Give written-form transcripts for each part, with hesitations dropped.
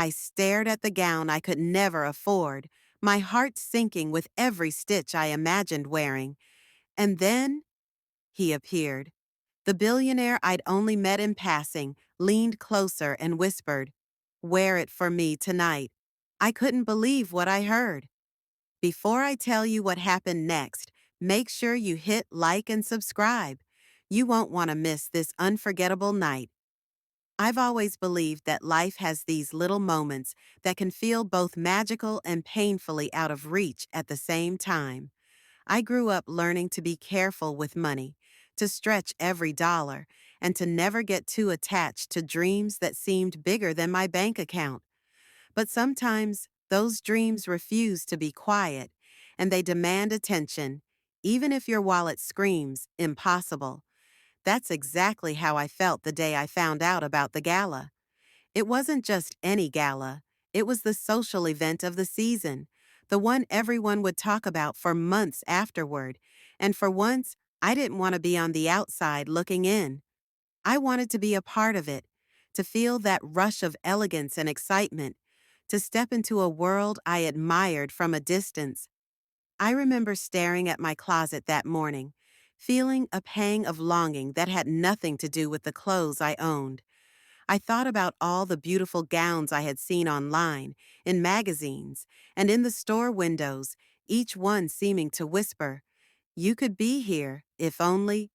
I stared at the gown I could never afford, my heart sinking with every stitch I imagined wearing. And then he appeared. The billionaire I'd only met in passing leaned closer and whispered, "Wear it for me tonight." I couldn't believe what I heard. Before I tell you what happened next, make sure you hit like and subscribe. You won't want to miss this unforgettable night. I've always believed that life has these little moments that can feel both magical and painfully out of reach at the same time. I grew up learning to be careful with money, to stretch every dollar, and to never get too attached to dreams that seemed bigger than my bank account. But sometimes those dreams refuse to be quiet, and they demand attention, even if your wallet screams, "Impossible." That's exactly how I felt the day I found out about the gala. It wasn't just any gala, it was the social event of the season, the one everyone would talk about for months afterward, and for once, I didn't want to be on the outside looking in. I wanted to be a part of it, to feel that rush of elegance and excitement, to step into a world I admired from a distance. I remember staring at my closet that morning, feeling a pang of longing that had nothing to do with the clothes I owned. I thought about all the beautiful gowns I had seen online, in magazines, and in the store windows, each one seeming to whisper, "You could be here, if only."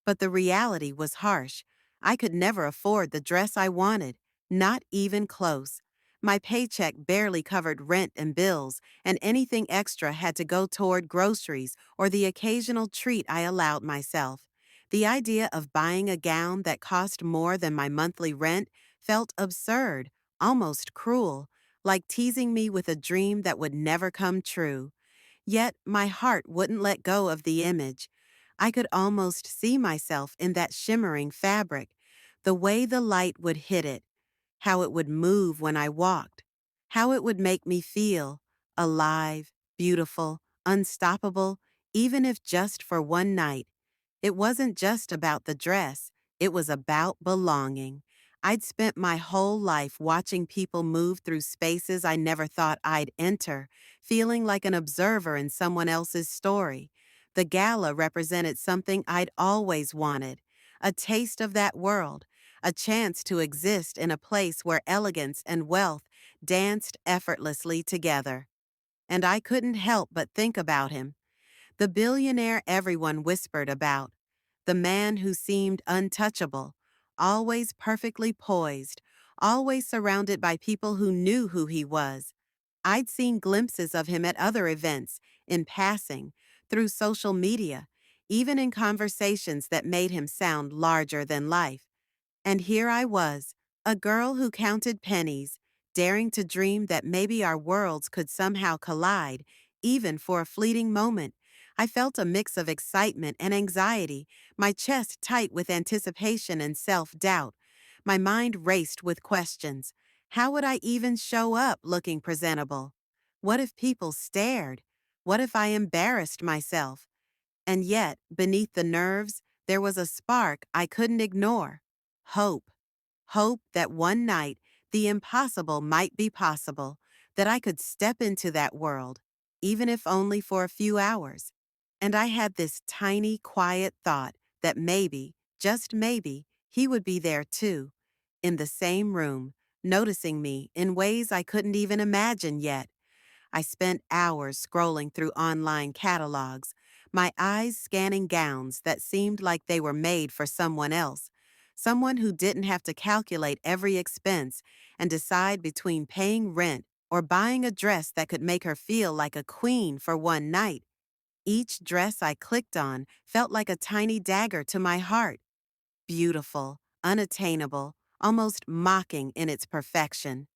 But the reality was harsh. I could never afford the dress I wanted, not even close. My paycheck barely covered rent and bills, and anything extra had to go toward groceries or the occasional treat I allowed myself. The idea of buying a gown that cost more than my monthly rent felt absurd, almost cruel, like teasing me with a dream that would never come true. Yet my heart wouldn't let go of the image. I could almost see myself in that shimmering fabric, the way the light would hit it, how it would move when I walked, how it would make me feel alive, beautiful, unstoppable, even if just for one night. It wasn't just about the dress, it was about belonging. I'd spent my whole life watching people move through spaces I never thought I'd enter, feeling like an observer in someone else's story. The gala represented something I'd always wanted, a taste of that world, a chance to exist in a place where elegance and wealth danced effortlessly together. And I couldn't help but think about him, the billionaire everyone whispered about, the man who seemed untouchable, always perfectly poised, always surrounded by people who knew who he was. I'd seen glimpses of him at other events, in passing, through social media, even in conversations that made him sound larger than life. And here I was, a girl who counted pennies, daring to dream that maybe our worlds could somehow collide, even for a fleeting moment. I felt a mix of excitement and anxiety, my chest tight with anticipation and self-doubt. My mind raced with questions. How would I even show up looking presentable? What if people stared? What if I embarrassed myself? And yet, beneath the nerves, there was a spark I couldn't ignore. Hope. Hope that one night the impossible might be possible, that I could step into that world, even if only for a few hours. And I had this tiny, quiet thought that maybe, just maybe, he would be there too, in the same room, noticing me in ways I couldn't even imagine yet. I spent hours scrolling through online catalogs, my eyes scanning gowns that seemed like they were made for someone else, someone who didn't have to calculate every expense and decide between paying rent or buying a dress that could make her feel like a queen for one night. Each dress I clicked on felt like a tiny dagger to my heart, beautiful, unattainable, almost mocking in its perfection.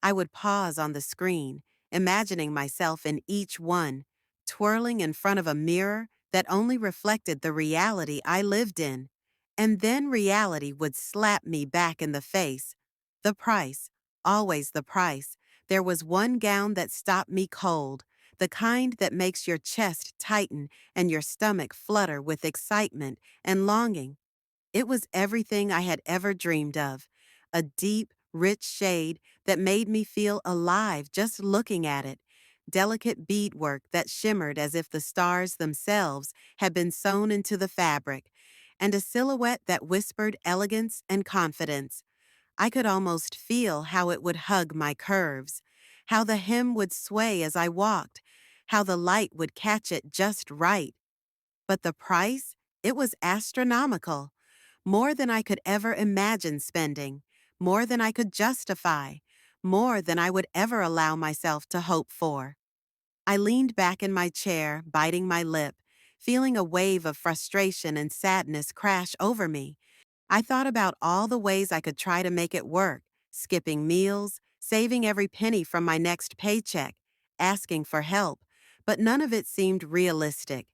I would pause on the screen, imagining myself in each one, twirling in front of a mirror that only reflected the reality I lived in. And then reality would slap me back in the face. The price, always the price. There was one gown that stopped me cold, the kind that makes your chest tighten and your stomach flutter with excitement and longing. It was everything I had ever dreamed of, a deep, rich shade that made me feel alive just looking at it, delicate beadwork that shimmered as if the stars themselves had been sewn into the fabric, and a silhouette that whispered elegance and confidence. I could almost feel how it would hug my curves, how the hem would sway as I walked, how the light would catch it just right. But the price? It was astronomical. More than I could ever imagine spending, more than I could justify, more than I would ever allow myself to hope for. I leaned back in my chair, biting my lip, feeling a wave of frustration and sadness crash over me. I thought about all the ways I could try to make it work, skipping meals, saving every penny from my next paycheck, asking for help, but none of it seemed realistic.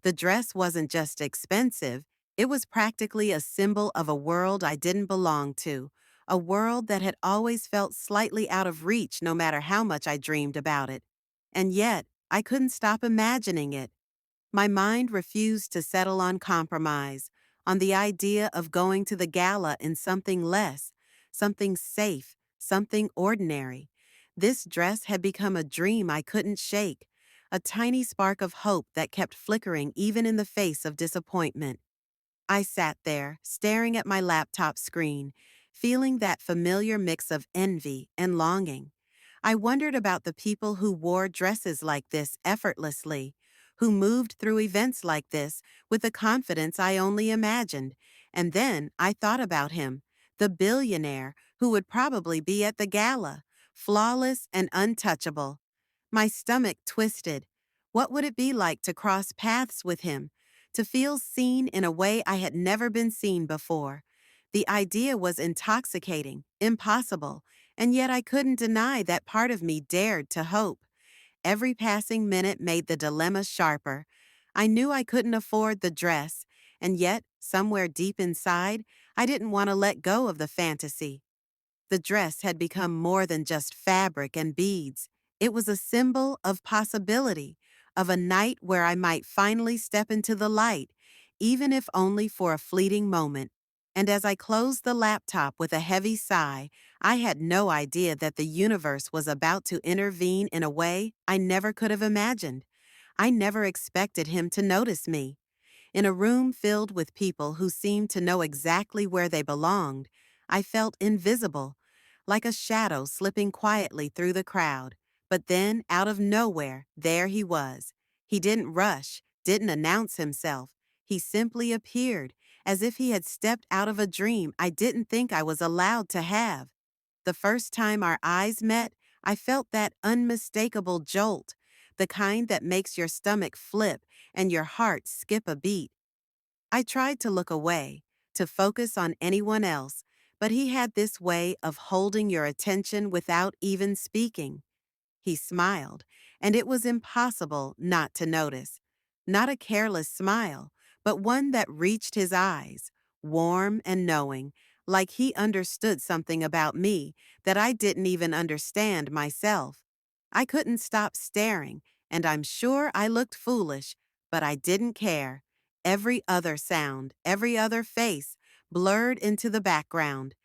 The dress wasn't just expensive, it was practically a symbol of a world I didn't belong to, a world that had always felt slightly out of reach no matter how much I dreamed about it. And yet, I couldn't stop imagining it. My mind refused to settle on compromise, on the idea of going to the gala in something less, something safe, something ordinary. This dress had become a dream I couldn't shake, a tiny spark of hope that kept flickering even in the face of disappointment. I sat there, staring at my laptop screen, feeling that familiar mix of envy and longing. I wondered about the people who wore dresses like this effortlessly, who moved through events like this with a confidence I only imagined. And then I thought about him, the billionaire who would probably be at the gala, flawless and untouchable. My stomach twisted. What would it be like to cross paths with him, to feel seen in a way I had never been seen before? The idea was intoxicating, impossible, and yet I couldn't deny that part of me dared to hope. Every passing minute made the dilemma sharper. I knew I couldn't afford the dress, and yet, somewhere deep inside, I didn't want to let go of the fantasy. The dress had become more than just fabric and beads. It was a symbol of possibility, of a night where I might finally step into the light, even if only for a fleeting moment. And as I closed the laptop with a heavy sigh, I had no idea that the universe was about to intervene in a way I never could have imagined. I never expected him to notice me. In a room filled with people who seemed to know exactly where they belonged, I felt invisible, like a shadow slipping quietly through the crowd. But then, out of nowhere, there he was. He didn't rush, didn't announce himself. He simply appeared, as if he had stepped out of a dream I didn't think I was allowed to have. The first time our eyes met, I felt that unmistakable jolt, the kind that makes your stomach flip and your heart skip a beat. I tried to look away, to focus on anyone else, but he had this way of holding your attention without even speaking. He smiled, and it was impossible not to notice. Not a careless smile, but one that reached his eyes, warm and knowing, like he understood something about me that I didn't even understand myself. I couldn't stop staring, and I'm sure I looked foolish, but I didn't care. Every other sound, every other face, blurred into the background.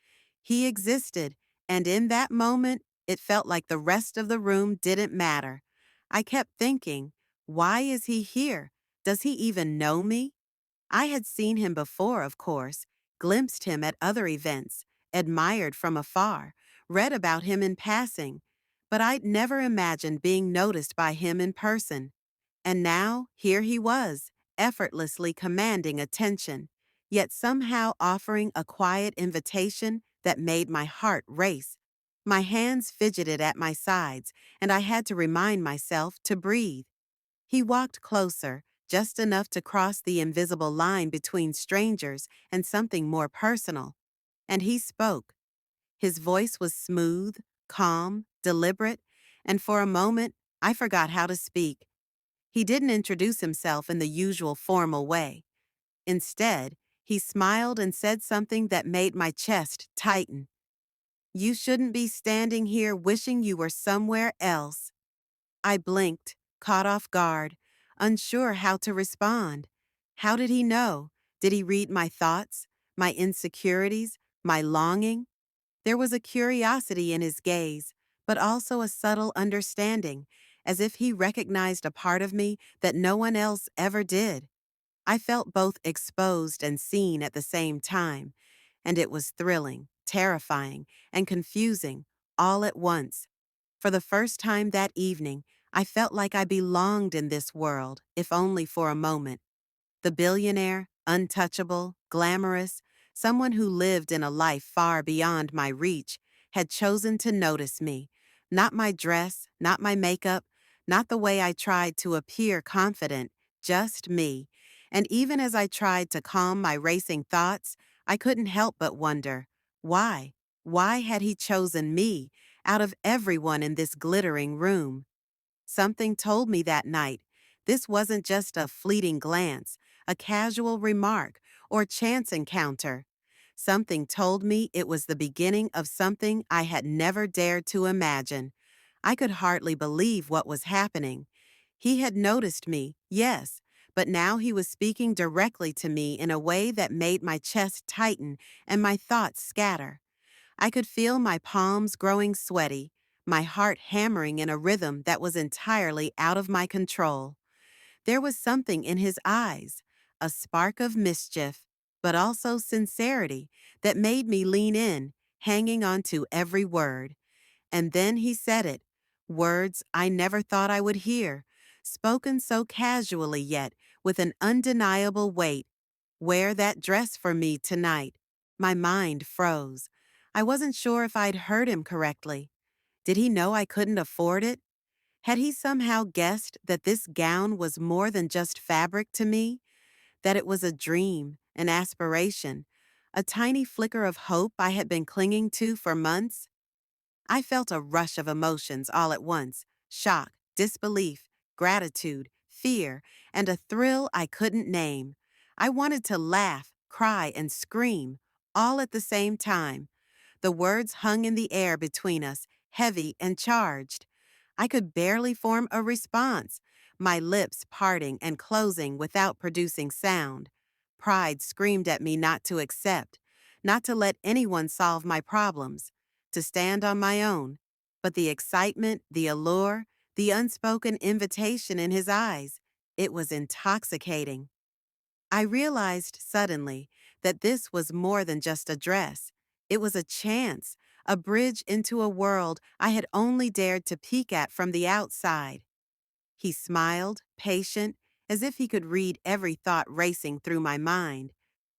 He existed, and in that moment, it felt like the rest of the room didn't matter. I kept thinking, why is he here? Does he even know me? I had seen him before, of course, glimpsed him at other events, admired from afar, read about him in passing, but I'd never imagined being noticed by him in person. And now, here he was, effortlessly commanding attention, yet somehow offering a quiet invitation that made my heart race. My hands fidgeted at my sides, and I had to remind myself to breathe. He walked closer, just enough to cross the invisible line between strangers and something more personal. And he spoke. His voice was smooth, calm, deliberate, and for a moment, I forgot how to speak. He didn't introduce himself in the usual formal way. Instead, he smiled and said something that made my chest tighten. "You shouldn't be standing here wishing you were somewhere else." I blinked, caught off guard, unsure how to respond. How did he know? Did he read my thoughts, my insecurities, my longing? There was a curiosity in his gaze, but also a subtle understanding, as if he recognized a part of me that no one else ever did. I felt both exposed and seen at the same time, and it was thrilling, terrifying, and confusing all at once. For the first time that evening, I felt like I belonged in this world, if only for a moment. The billionaire, untouchable, glamorous, someone who lived in a life far beyond my reach, had chosen to notice me. Not my dress, not my makeup, not the way I tried to appear confident, just me. And even as I tried to calm my racing thoughts, I couldn't help but wonder, why? Why had he chosen me out of everyone in this glittering room? Something told me that night this wasn't just a fleeting glance, a casual remark, or chance encounter. Something told me it was the beginning of something I had never dared to imagine. I could hardly believe what was happening. He had noticed me, yes, but now he was speaking directly to me in a way that made my chest tighten and my thoughts scatter. I could feel my palms growing sweaty, my heart hammering in a rhythm that was entirely out of my control. There was something in his eyes, a spark of mischief, but also sincerity, that made me lean in, hanging on to every word. And then he said it, words I never thought I would hear, spoken so casually yet with an undeniable weight. Wear that dress for me tonight. My mind froze. I wasn't sure if I'd heard him correctly. Did he know I couldn't afford it? Had he somehow guessed that this gown was more than just fabric to me? That it was a dream, an aspiration, a tiny flicker of hope I had been clinging to for months? I felt a rush of emotions all at once: shock, disbelief, gratitude, fear, and a thrill I couldn't name. I wanted to laugh, cry, and scream, all at the same time. The words hung in the air between us, heavy and charged. I could barely form a response, my lips parting and closing without producing sound. Pride screamed at me not to accept, not to let anyone solve my problems, to stand on my own. But the excitement, the allure, the unspoken invitation in his eyes, it was intoxicating. I realized suddenly that this was more than just a dress. It was a chance, a bridge into a world I had only dared to peek at from the outside. He smiled, patient, as if he could read every thought racing through my mind.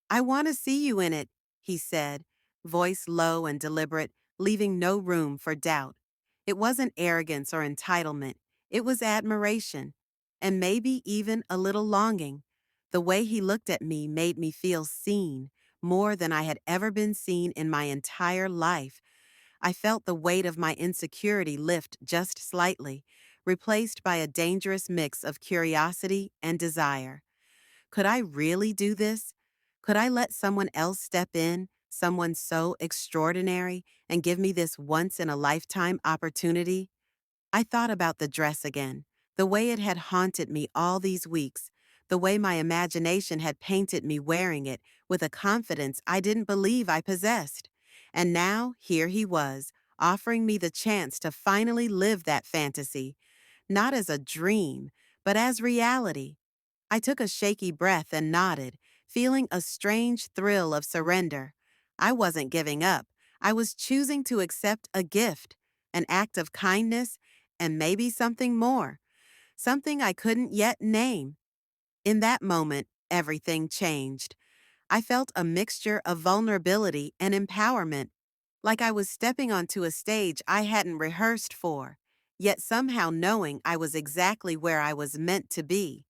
I want to see you in it, he said, voice low and deliberate, leaving no room for doubt. It wasn't arrogance or entitlement, it was admiration, and maybe even a little longing. The way he looked at me made me feel seen, more than I had ever been seen in my entire life. I felt the weight of my insecurity lift just slightly, replaced by a dangerous mix of curiosity and desire. Could I really do this? Could I let someone else step in, someone so extraordinary, and give me this once-in-a-lifetime opportunity? I thought about the dress again, the way it had haunted me all these weeks, the way my imagination had painted me wearing it with a confidence I didn't believe I possessed. And now, here he was, offering me the chance to finally live that fantasy, not as a dream, but as reality. I took a shaky breath and nodded, feeling a strange thrill of surrender. I wasn't giving up. I was choosing to accept a gift, an act of kindness, and maybe something more, something I couldn't yet name. In that moment, everything changed. I felt a mixture of vulnerability and empowerment, like I was stepping onto a stage I hadn't rehearsed for, yet somehow knowing I was exactly where I was meant to be.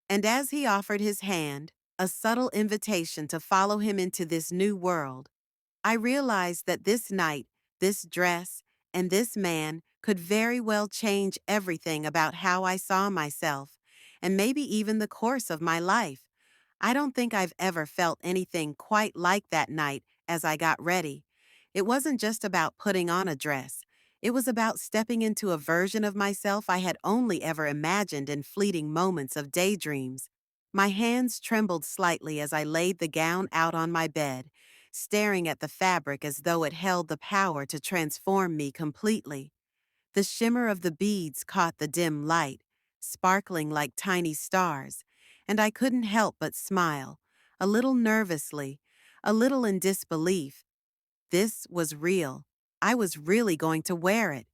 And as he offered his hand, a subtle invitation to follow him into this new world, I realized that this night, this dress, and this man could very well change everything about how I saw myself, and maybe even the course of my life. I don't think I've ever felt anything quite like that night as I got ready. It wasn't just about putting on a dress. It was about stepping into a version of myself I had only ever imagined in fleeting moments of daydreams. My hands trembled slightly as I laid the gown out on my bed, staring at the fabric as though it held the power to transform me completely. The shimmer of the beads caught the dim light, sparkling like tiny stars, and I couldn't help but smile, a little nervously, a little in disbelief. This was real. I was really going to wear it.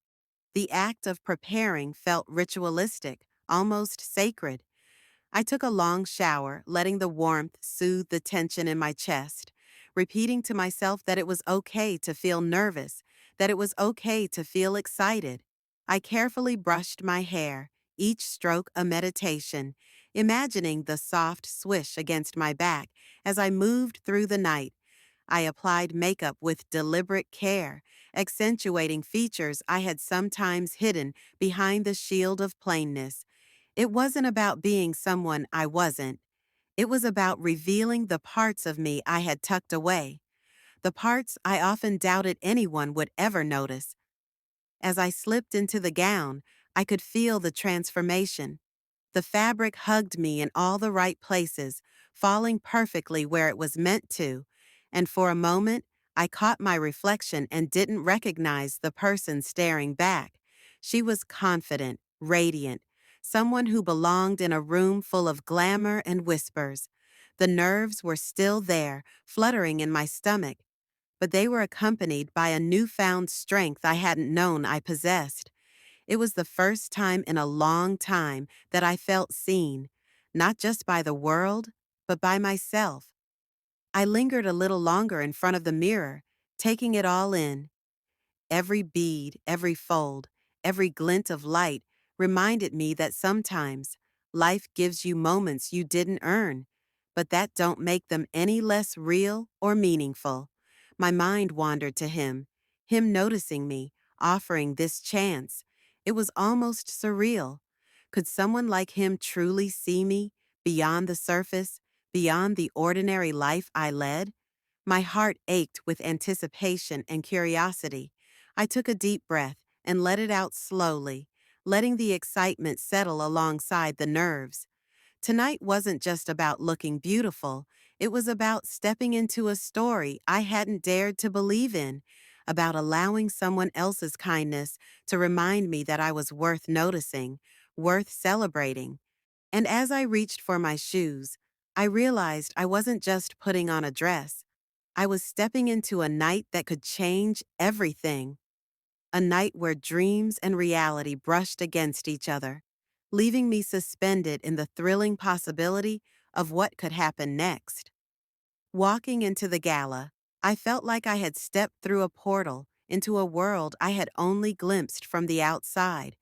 The act of preparing felt ritualistic, almost sacred. I took a long shower, letting the warmth soothe the tension in my chest, repeating to myself that it was okay to feel nervous, that it was okay to feel excited. I carefully brushed my hair, each stroke a meditation, imagining the soft swish against my back as I moved through the night. I applied makeup with deliberate care, accentuating features I had sometimes hidden behind the shield of plainness. It wasn't about being someone I wasn't. It was about revealing the parts of me I had tucked away, the parts I often doubted anyone would ever notice. As I slipped into the gown, I could feel the transformation. The fabric hugged me in all the right places, falling perfectly where it was meant to, and for a moment, I caught my reflection and didn't recognize the person staring back. She was confident, radiant, someone who belonged in a room full of glamour and whispers. The nerves were still there, fluttering in my stomach, but they were accompanied by a newfound strength I hadn't known I possessed. It was the first time in a long time that I felt seen, not just by the world, but by myself. I lingered a little longer in front of the mirror, taking it all in. Every bead, every fold, every glint of light reminded me that sometimes life gives you moments you didn't earn, but that don't make them any less real or meaningful. My mind wandered to him noticing me, offering this chance. It was almost surreal. Could someone like him truly see me, beyond the surface, beyond the ordinary life I led? My heart ached with anticipation and curiosity. I took a deep breath and let it out slowly, letting the excitement settle alongside the nerves. Tonight wasn't just about looking beautiful, it was about stepping into a story I hadn't dared to believe in, about allowing someone else's kindness to remind me that I was worth noticing, worth celebrating. And as I reached for my shoes, I realized I wasn't just putting on a dress. I was stepping into a night that could change everything, a night where dreams and reality brushed against each other, leaving me suspended in the thrilling possibility of what could happen next. Walking into the gala, I felt like I had stepped through a portal into a world I had only glimpsed from the outside.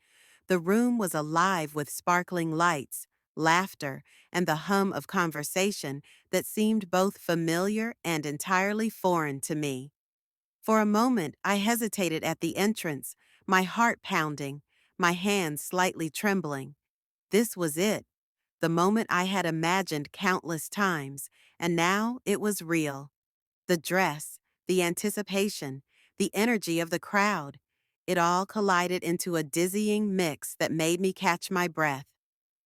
The room was alive with sparkling lights, laughter, and the hum of conversation that seemed both familiar and entirely foreign to me. For a moment, I hesitated at the entrance, my heart pounding, my hands slightly trembling. This was it, the moment I had imagined countless times, and now it was real. The dress, the anticipation, the energy of the crowd. It all collided into a dizzying mix that made me catch my breath.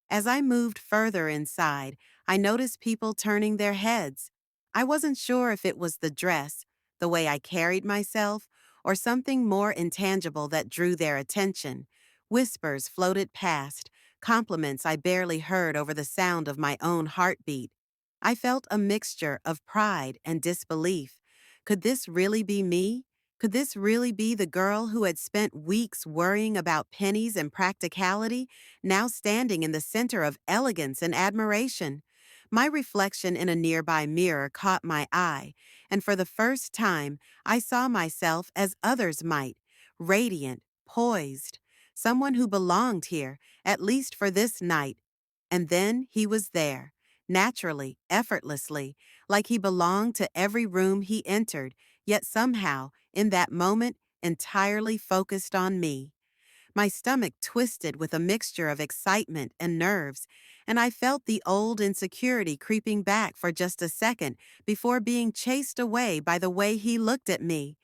As I moved further inside, I noticed people turning their heads. I wasn't sure if it was the dress, the way I carried myself, or something more intangible that drew their attention. Whispers floated past, compliments I barely heard over the sound of my own heartbeat. I felt a mixture of pride and disbelief. Could this really be me? Could this really be the girl who had spent weeks worrying about pennies and practicality, now standing in the center of elegance and admiration? My reflection in a nearby mirror caught my eye, and for the first time, I saw myself as others might, radiant, poised, someone who belonged here, at least for this night. And then he was there, naturally, effortlessly, like he belonged to every room he entered, yet somehow, in that moment, entirely focused on me. My stomach twisted with a mixture of excitement and nerves, and I felt the old insecurity creeping back for just a second before being chased away by the way he looked at me.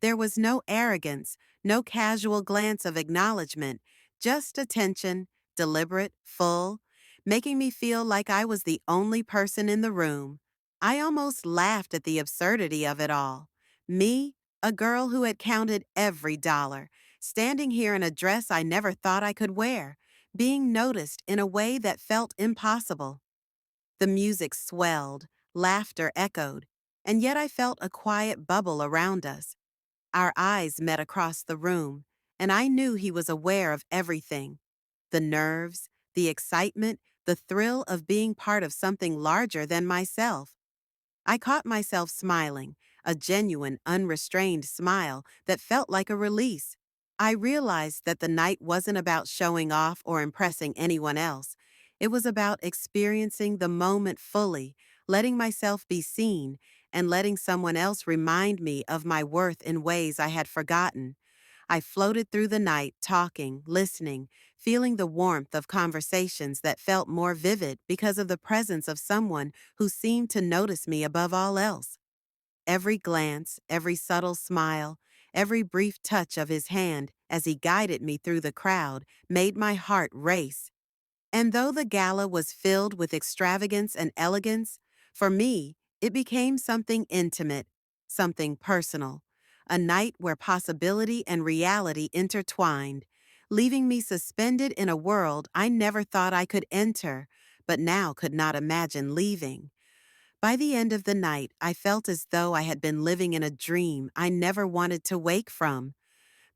There was no arrogance, no casual glance of acknowledgement, just attention, deliberate, full, making me feel like I was the only person in the room. I almost laughed at the absurdity of it all. Me, a girl who had counted every dollar, standing here in a dress I never thought I could wear, being noticed in a way that felt impossible. The music swelled, laughter echoed, and yet I felt a quiet bubble around us. Our eyes met across the room, and I knew he was aware of everything: the nerves, the excitement, the thrill of being part of something larger than myself. I caught myself smiling, a genuine, unrestrained smile that felt like a release. I realized that the night wasn't about showing off or impressing anyone else. It was about experiencing the moment fully, letting myself be seen, and letting someone else remind me of my worth in ways I had forgotten. I floated through the night, talking, listening, feeling the warmth of conversations that felt more vivid because of the presence of someone who seemed to notice me above all else. Every glance, every subtle smile, every brief touch of his hand as he guided me through the crowd made my heart race. And though the gala was filled with extravagance and elegance, for me, it became something intimate, something personal, a night where possibility and reality intertwined, leaving me suspended in a world I never thought I could enter, but now could not imagine leaving. By the end of the night, I felt as though I had been living in a dream I never wanted to wake from.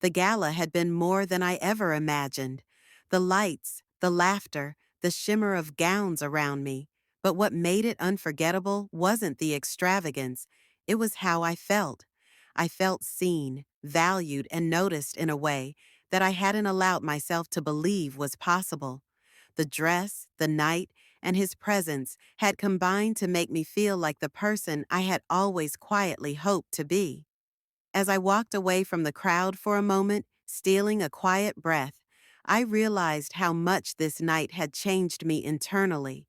The gala had been more than I ever imagined. The lights, the laughter, the shimmer of gowns around me. But what made it unforgettable wasn't the extravagance. It was how I felt. I felt seen, valued, and noticed in a way that I hadn't allowed myself to believe was possible. The dress, the night, and his presence had combined to make me feel like the person I had always quietly hoped to be. As I walked away from the crowd for a moment, stealing a quiet breath, I realized how much this night had changed me internally.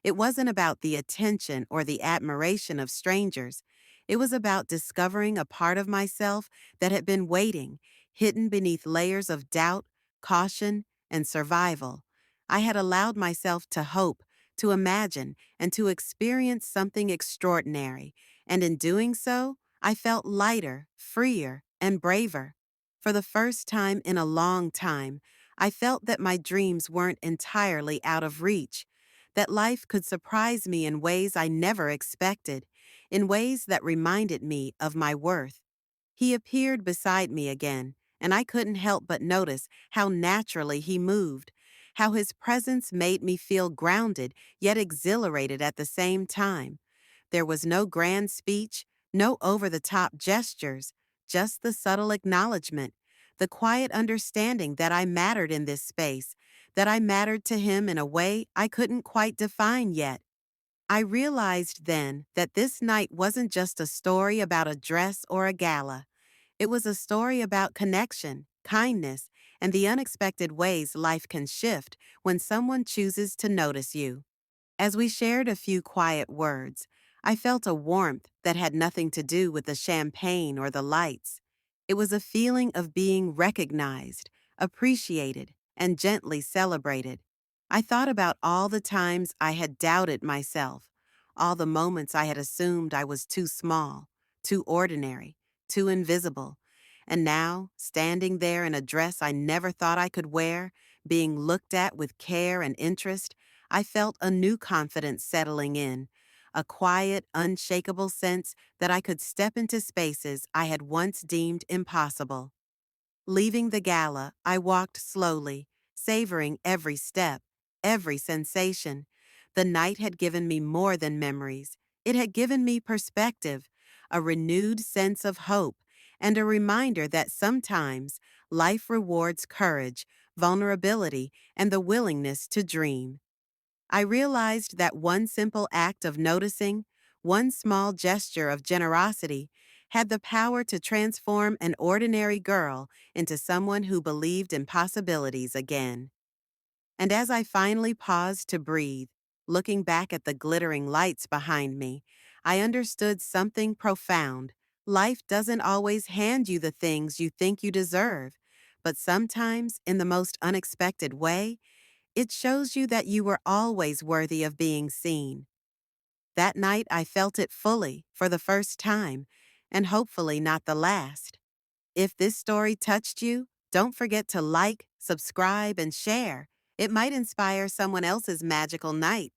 It wasn't about the attention or the admiration of strangers. It was about discovering a part of myself that had been waiting, hidden beneath layers of doubt, caution, and survival. I had allowed myself to hope, to imagine, and to experience something extraordinary, and in doing so, I felt lighter, freer, and braver. For the first time in a long time, I felt that my dreams weren't entirely out of reach, that life could surprise me in ways I never expected, in ways that reminded me of my worth. He appeared beside me again, and I couldn't help but notice how naturally he moved, how his presence made me feel grounded yet exhilarated at the same time. There was no grand speech, no over the top gestures, just the subtle acknowledgement, the quiet understanding that I mattered in this space, that I mattered to him in a way I couldn't quite define yet. I realized then that this night wasn't just a story about a dress or a gala. It was a story about connection, kindness, and the unexpected ways life can shift when someone chooses to notice you. As we shared a few quiet words, I felt a warmth that had nothing to do with the champagne or the lights. It was a feeling of being recognized, appreciated, and gently celebrated. I thought about all the times I had doubted myself, all the moments I had assumed I was too small, too ordinary, too invisible. And now, standing there in a dress I never thought I could wear, being looked at with care and interest, I felt a new confidence settling in, a quiet, unshakable sense that I could step into spaces I had once deemed impossible. Leaving the gala, I walked slowly, savoring every step, every sensation. The night had given me more than memories. It had given me perspective, a renewed sense of hope, and a reminder that sometimes life rewards courage, vulnerability, and the willingness to dream. I realized that one simple act of noticing, one small gesture of generosity, had the power to transform an ordinary girl into someone who believed in possibilities again. And as I finally paused to breathe, looking back at the glittering lights behind me, I understood something profound. Life doesn't always hand you the things you think you deserve, but sometimes, in the most unexpected way, it shows you that you were always worthy of being seen. That night, I felt it fully for the first time, and hopefully not the last. If this story touched you, don't forget to like, subscribe, and share. It might inspire someone else's magical night.